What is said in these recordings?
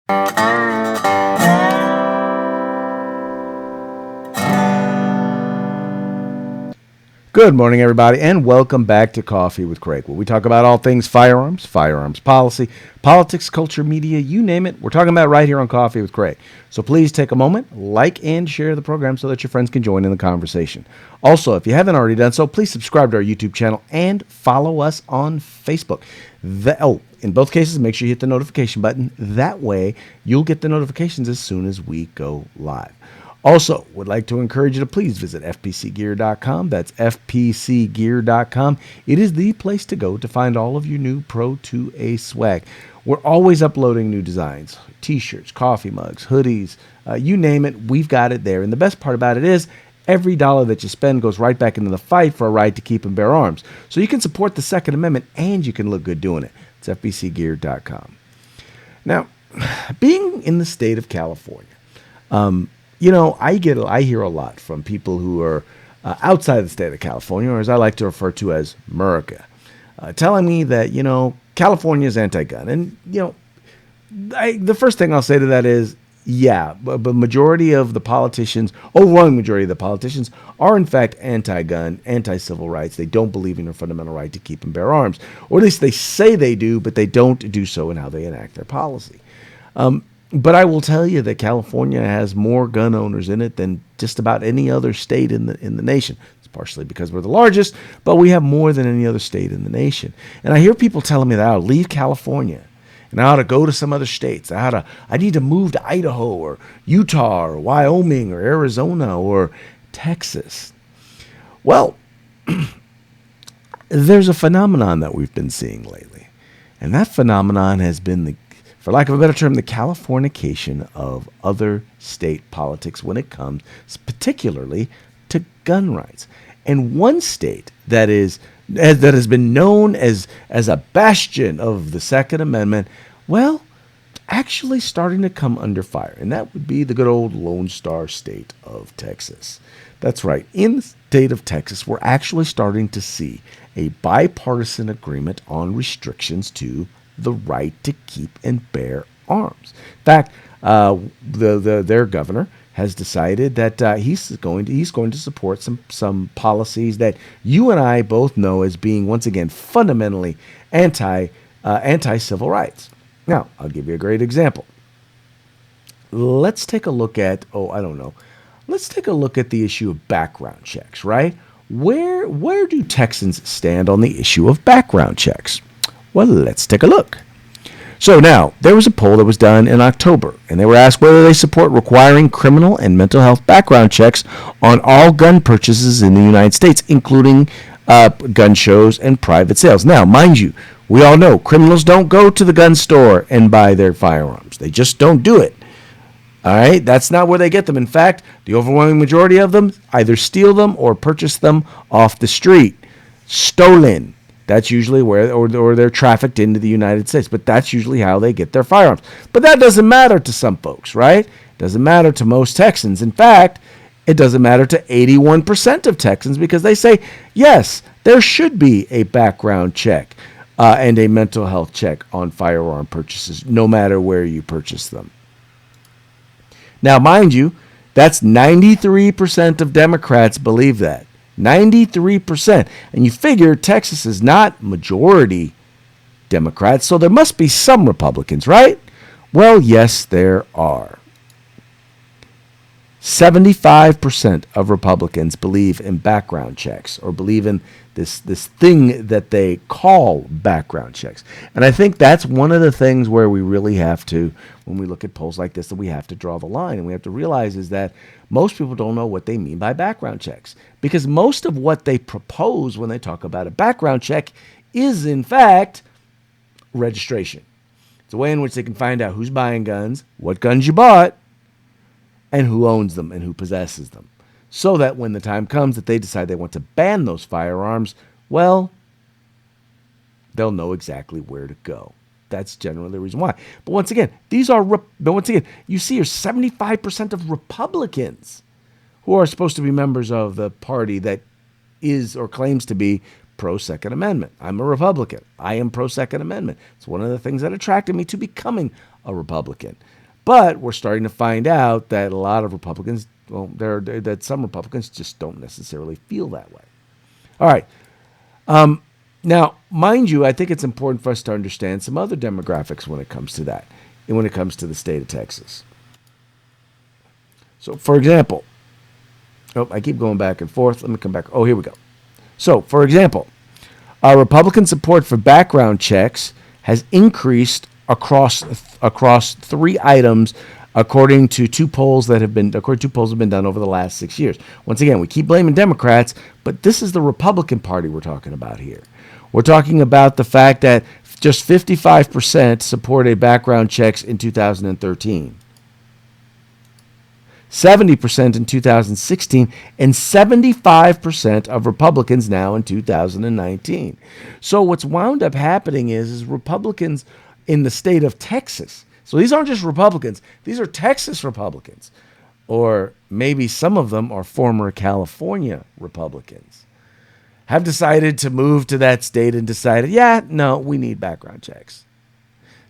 Good morning, everybody, and welcome back to Coffee with Craig, where we talk about all things firearms, firearms policy, politics, culture, media, you name it. We're talking about right here on Coffee with Craig. So please take a moment, like and share the program so that your friends can join in the conversation. Also, if you haven't already done so, please subscribe to our YouTube channel and follow us on Facebook. In both cases, make sure you hit the notification button. That way, you'll get the notifications as soon as we go live. Also, would like to encourage you to please visit fpcgear.com. That's fpcgear.com. It is the place to go to find all of your new Pro 2A swag. We're always uploading new designs, t-shirts, coffee mugs, hoodies, you name it, we've got it there. And the best part about it is every dollar that you spend goes right back into the fight for a right to keep and bear arms. So you can support the Second Amendment and you can look good doing it. It's fpcgear.com. Now, being in the state of California, I hear a lot from people who are outside the state of California, or as I like to refer to as America, telling me that, California is anti-gun. And, the first thing I'll say to that is, yeah, but majority of the politicians, overwhelming majority of the politicians are in fact anti-gun, anti-civil rights. They don't believe in their fundamental right to keep and bear arms, or at least they say they do, but they don't do so in how they enact their policy. But I will tell you that California has more gun owners in it than just about any other state in the nation. It's partially because we're the largest, but we have more than any other state in the nation. And I hear people telling me that I ought to leave California and I ought to go to some other states. I need to move to Idaho or Utah or Wyoming or Arizona or Texas. Well, there's a phenomenon that we've been seeing lately. And that phenomenon has been for lack of a better term, the Californication of other state politics when it comes particularly to gun rights. And one state that has been known as a bastion of the Second Amendment, well, actually starting to come under fire. And that would be the good old Lone Star state of Texas. That's right. In the state of Texas, we're actually starting to see a bipartisan agreement on restrictions to the right to keep and bear arms. In fact, their governor has decided that he's going to support some policies that you and I both know as being, once again, fundamentally anti-civil rights. Now, I'll give you a great example. Let's take a look at Let's take a look at the issue of background checks, right? Where do Texans stand on the issue of background checks? Well, let's take a look. So now, there was a poll that was done in October, and they were asked whether they support requiring criminal and mental health background checks on all gun purchases in the United States, including gun shows and private sales. Now, mind you, we all know criminals don't go to the gun store and buy their firearms. They just don't do it. All right? That's not where they get them. In fact, the overwhelming majority of them either steal them or purchase them off the street. Stolen. That's usually where, or they're trafficked into the United States. But that's usually how they get their firearms. But that doesn't matter to some folks, right? It doesn't matter to most Texans. In fact, it doesn't matter to 81% of Texans because they say, yes, there should be a background check and a mental health check on firearm purchases, no matter where you purchase them. Now, mind you, that's 93% of Democrats believe that. 93%. And you figure Texas is not majority Democrats, so there must be some Republicans, right? Well, yes, there are. 75% of Republicans believe in background checks or believe in this thing that they call background checks. And I think that's one of the things where we really have to, when we look at polls like this, that we have to draw the line. And we have to realize is that most people don't know what they mean by background checks. Because most of what they propose when they talk about a background check is, in fact, registration. It's a way in which they can find out who's buying guns, what guns you bought, and who owns them and who possesses them. So that when the time comes that they decide they want to ban those firearms, well, they'll know exactly where to go. That's generally the reason why. But once again, you see here 75% of Republicans who are supposed to be members of the party that is or claims to be pro-Second Amendment. I'm a Republican. I am pro-Second Amendment. It's one of the things that attracted me to becoming a Republican. But we're starting to find out that a lot of Republicans, that some Republicans just don't necessarily feel that way. All right. Now, mind you, I think it's important for us to understand some other demographics when it comes to that, and when it comes to the state of Texas. So, for example, I keep going back and forth. Let me come back. Oh, here we go. So, for example, Republican support for background checks has increased across 3 items, according to two polls that have been done over the last 6 years. Once again, we keep blaming Democrats, but this is the Republican Party we're talking about here. We're talking about the fact that just 55% supported background checks in 2013. 70% in 2016, and 75% of Republicans now in 2019. So what's wound up happening is Republicans in the state of Texas. So these aren't just Republicans. These are Texas Republicans. Or maybe some of them are former California Republicans. Have decided to move to that state and decided, no, we need background checks.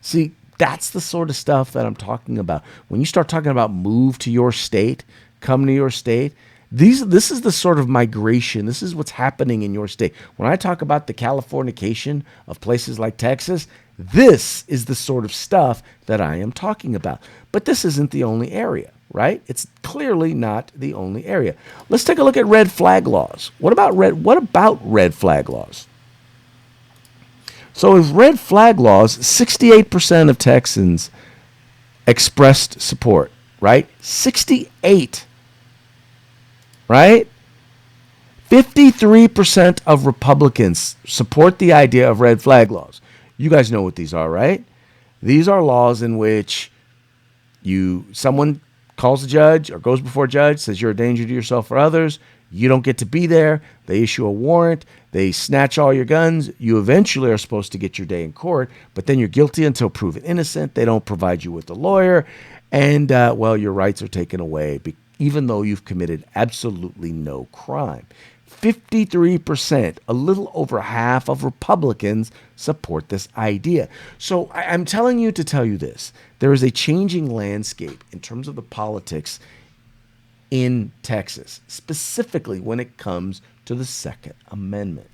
See, that's the sort of stuff that I'm talking about. When you start talking about move to your state, come to your state, this is the sort of migration. This is what's happening in your state. When I talk about the Californication of places like Texas, this is the sort of stuff that I am talking about. But this isn't the only area, right? It's clearly not the only area. Let's take a look at red flag laws. What about red flag laws? So with red flag laws, 68% of Texans expressed support, right? 68, right? 53% of Republicans support the idea of red flag laws. You guys know what these are, right? These are laws in which someone calls a judge or goes before a judge, says you're a danger to yourself or others. You don't get to be there. They issue a warrant. They snatch all your guns. You eventually are supposed to get your day in court, but then you're guilty until proven innocent. They don't provide you with a lawyer. And, your rights are taken away, even though you've committed absolutely no crime. 53%, a little over half of Republicans support this idea. So I'm telling you to tell you this. There is a changing landscape in terms of the politics in Texas, specifically when it comes to the Second Amendment.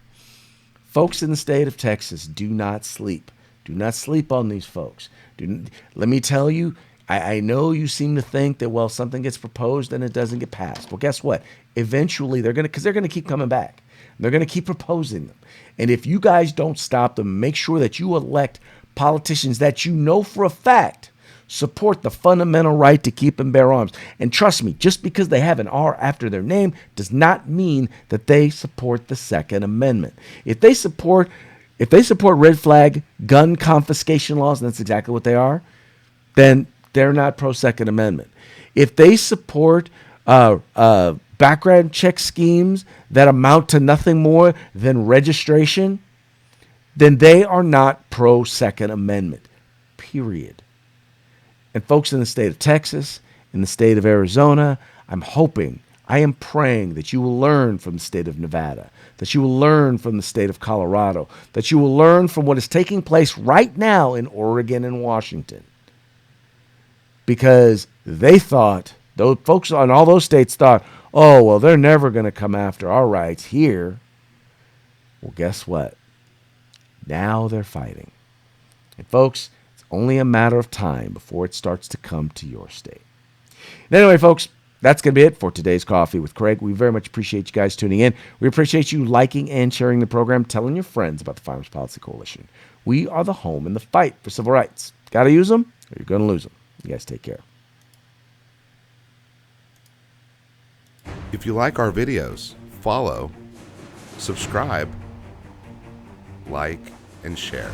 Folks in the state of Texas, do not sleep. Do not sleep on these folks. Let me tell you, I know you seem to think that, something gets proposed and it doesn't get passed. Well, guess what? Eventually, they're going to keep coming back. They're going to keep proposing them. And if you guys don't stop them, make sure that you elect politicians that you know for a fact support the fundamental right to keep and bear arms. And trust me, just because they have an R after their name does not mean that they support the Second Amendment. If they support red flag gun confiscation laws, and that's exactly what they are, then they're not pro-Second Amendment. If they support background check schemes that amount to nothing more than registration, then they are not pro-Second Amendment, period. And folks in the state of Texas, in the state of Arizona, I am praying that you will learn from the state of Nevada, that you will learn from the state of Colorado, that you will learn from what is taking place right now in Oregon and Washington. Because they thought, those folks in all those states thought, they're never going to come after our rights here. Well, guess what? Now they're fighting. And folks, it's only a matter of time before it starts to come to your state. And anyway, folks, that's going to be it for today's Coffee with Craig. We very much appreciate you guys tuning in. We appreciate you liking and sharing the program, telling your friends about the Firearms Policy Coalition. We are the home in the fight for civil rights. Got to use them or you're going to lose them. You guys take care. If you like our videos, follow, subscribe, like, and share.